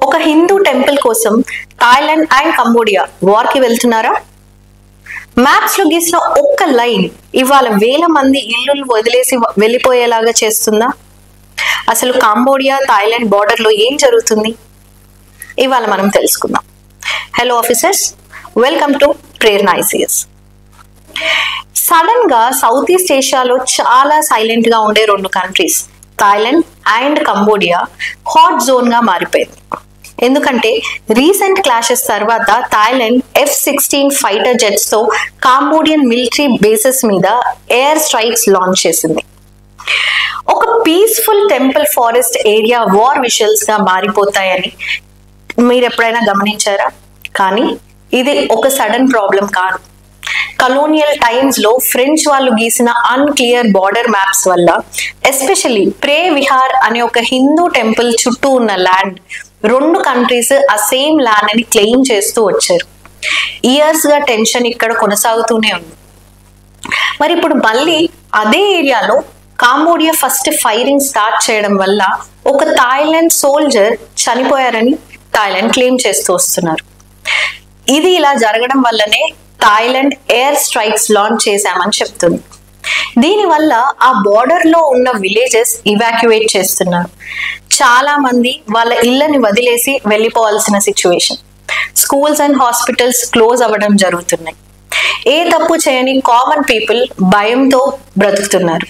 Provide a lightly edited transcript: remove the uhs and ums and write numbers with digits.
ఒక హిందూ టెంపుల్ కోసం Thailand and Cambodia war కి వెళ్తున్నారా? మ్యాప్స్ లో గీసిన ఒక్క లైన్ ఇవాళ వేల మంది ఇల్లులు వదిలేసి వెళ్ళిపోయేలాగా చేస్తుందా? అసలు కంబోడియా థాయిలాండ్ బార్డర్ లో ఏం జరుగుతుంది ఇవాళ మనం తెలుసుకుందాం. Hello officers, welcome to Prerana ICS. Sudden గా సౌత్ ఈస్ట్ ఏషియాలో చాలా సైలెంట్ గా ఉండే రెండు countries Thailand and Cambodia hot zone గా మారిపోయింది. ఎందుకంటే రీసెంట్ క్లాషెస్ తర్వాత థాయిలాండ్ F-16 ఫైటర్ జెట్స్ తో కాంబోడియన్ మిలిటరీ బేసెస్ మీద ఎయిర్ స్ట్రైక్స్ లాంచ్ చేసింది. ఒక peaceful temple forest area war visuals గా మారిపోతాయని మీరు ఎప్పుడైనా గమనించారా? కానీ ఇది ఒక సడన్ ప్రాబ్లం కాదు. కలోనియల్ టైమ్స్ లో ఫ్రెంచ్ వాళ్ళు గీసిన అన్క్లియర్ బార్డర్ మ్యాప్స్ వల్ల, ఎస్పెషల్లీ ప్రే విహార్ అనే ఒక హిందూ టెంపుల్ చుట్టూ ఉన్న ల్యాండ్ రెండు కంట్రీస్ ఆ సేమ్ ల్యాండ్ అని క్లెయిమ్ చేస్తూ వచ్చారు. ఇయర్స్ గా టెన్షన్ ఇక్కడ కొనసాగుతూనే ఉంది. మరి ఇప్పుడు మళ్ళీ అదే ఏరియాలో కాంబోడియా ఫస్ట్ ఫైరింగ్ స్టార్ట్ చేయడం వల్ల ఒక థాయిలాండ్ సోల్జర్ చనిపోయారని థాయిలాండ్ క్లెయిమ్ చేస్తూ వస్తున్నారు. ఇది ఇలా జరగడం వల్లనే థాయిలాండ్ ఎయిర్ స్ట్రైక్స్ లాంచ్ చేశామని చెప్తుంది. దీనివల్ల ఆ బార్డర్ లో ఉన్న విలేజెస్ ఇవాక్యువేట్ చేస్తున్నారు. చాలా మంది వాళ్ళ ఇళ్ళని వదిలేసి వెళ్ళిపోవాల్సిన situation. Schools and hospitals close అవ్వడం జరుగుతున్నాయి. ఏ తప్పు చేయని కామన్ పీపుల్ భయంతో బ్రతుకుతున్నారు.